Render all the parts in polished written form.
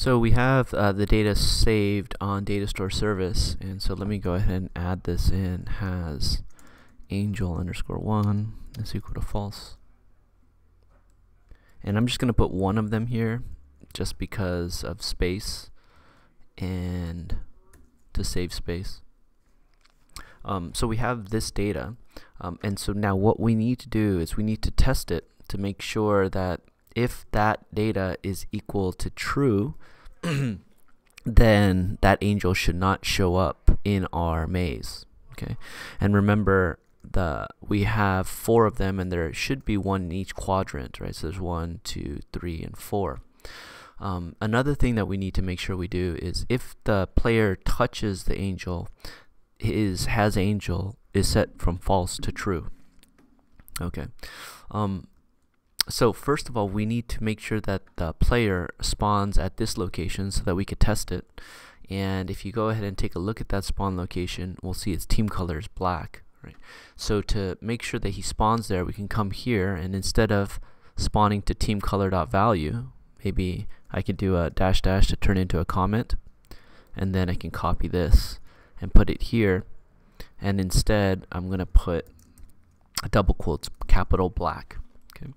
So we have the data saved on data store service, and so let me go ahead and add this in. Has angel underscore 1 is equal to false, and I'm just going to put one of them here just because of space and to save space. So we have this data, and so now what we need to do is we need to test it to make sure that if that data is equal to true, then that angel should not show up in our maze. Okay, and remember we have 4 of them, and there should be one in each quadrant, right? So there's 1, 2, 3, and 4. Another thing that we need to make sure we do is if the player touches the angel, has angel is set from false to true. Okay. So first of all, we need to make sure that the player spawns at this location so that we could test it. And if you go ahead and take a look at that spawn location, we'll see its team color is black. Right. So to make sure that he spawns there, we can come here, and instead of spawning to team color.value, maybe I could do a dash dash to turn into a comment, and then I can copy this and put it here, and instead I'm gonna put a double quotes capital black. Okay.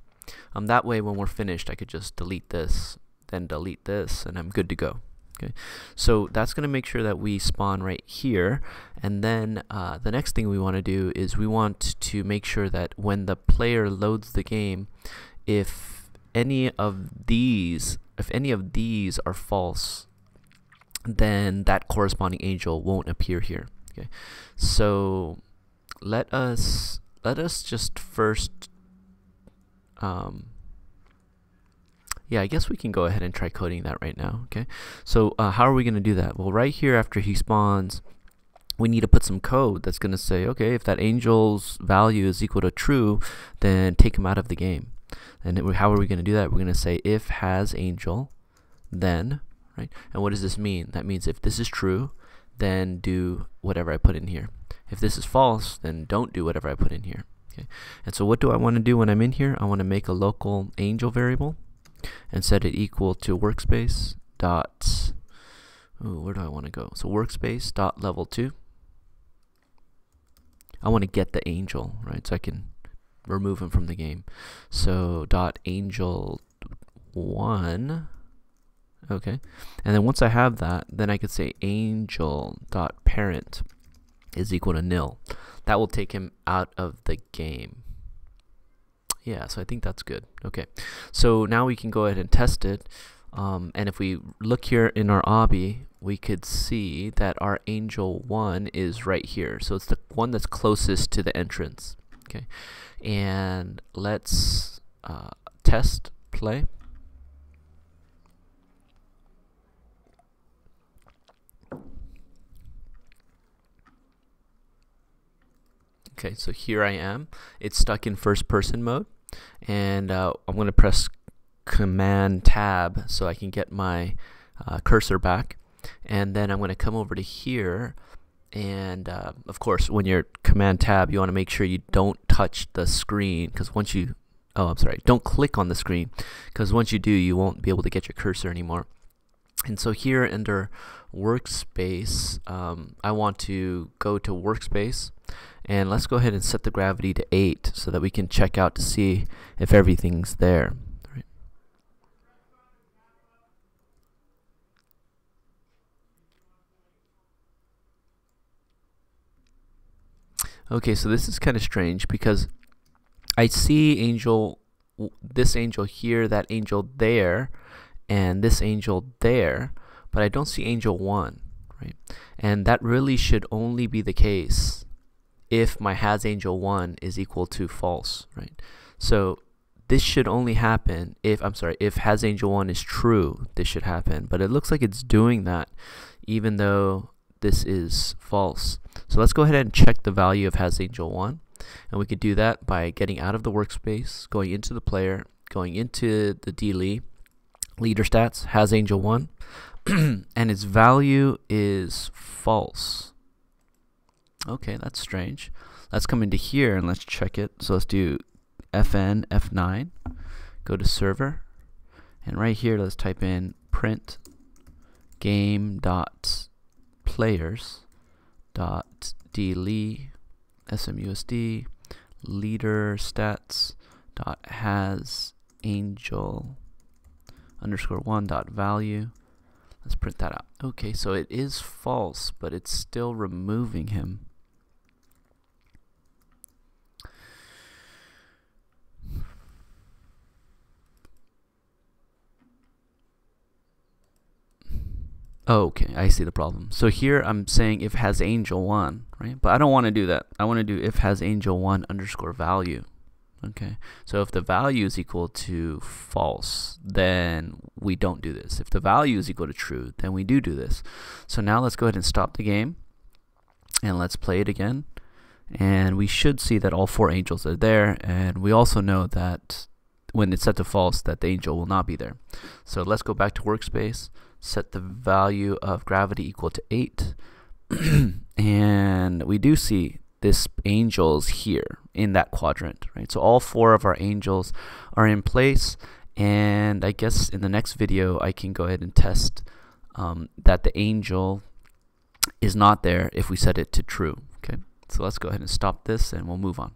That way when we're finished, I could just delete this, then delete this, and I'm good to go. Okay, so that's going to make sure that we spawn right here, and then the next thing we want to do is we want to make sure that when the player loads the game, if any of these are false, then that corresponding angel won't appear here. Okay, so let us just first yeah, I guess we can go ahead and try coding that right now. Okay, so how are we going to do that? Well, right here after he spawns, we need to put some code that's going to say, okay, if that angel's value is equal to true, then take him out of the game. And how are we going to do that? We're going to say if has angel, then, right? And what does this mean? That means if this is true, then do whatever I put in here. If this is false, then don't do whatever I put in here. Okay, and so what do I want to do when I'm in here? I want to make a local angel variable and set it equal to workspace dot, where do I want to go? So workspace dot level 2. I want to get the angel, right? So I can remove him from the game. So dot angel 1. Okay, and then once I have that, then I could say angel dot parent is equal to nil. That will take him out of the game. Yeah, so I think that's good. Okay, so now we can go ahead and test it, and if we look here in our obby, we could see that our angel 1 is right here, so it's the one that's closest to the entrance. Okay, and let's test play. Okay, so here I am. It's stuck in first person mode, and I'm going to press Command Tab so I can get my cursor back, and then I'm going to come over to here, and of course when you're Command Tab, you want to make sure you don't touch the screen, because once you don't click on the screen, because once you do, you won't be able to get your cursor anymore. And so here under workspace, I want to go to workspace, and let's go ahead and set the gravity to 8 so that we can check out to see if everything's there. Right. Okay, so this is kind of strange because I see this angel here, that angel there, and this angel there, but I don't see angel 1, right? And that really should only be the case if my has angel 1 is equal to false, right? So this should only happen if has angel 1 is true, this should happen, but it looks like it's doing that even though this is false. So let's go ahead and check the value of has angel 1, and we could do that by getting out of the workspace, going into the player, going into the leader stats, has angel 1, and its value is false. Okay, that's strange. Let's come into here and let's check it. So let's do fn f9, go to server, and right here let's type in print game.players.dlee smusd leader stats dot has angel underscore 1 dot value. Let's print that out. Okay, so it is false, but it's still removing him. Okay, I see the problem. So here I'm saying if has angel 1, right? But I don't want to do that. I want to do if has angel 1 underscore value. Okay, so if the value is equal to false, then we don't do this. If the value is equal to true, then we do this. So now let's go ahead and stop the game and let's play it again. And we should see that all 4 angels are there, and we also know that when it's set to false that the angel will not be there. So let's go back to workspace, set the value of gravity equal to 8 and we do see this angels here in that quadrant, right? So all 4 of our angels are in place, and I guess in the next video I can go ahead and test that the angel is not there if we set it to true. Okay, so let's go ahead and stop this and we'll move on.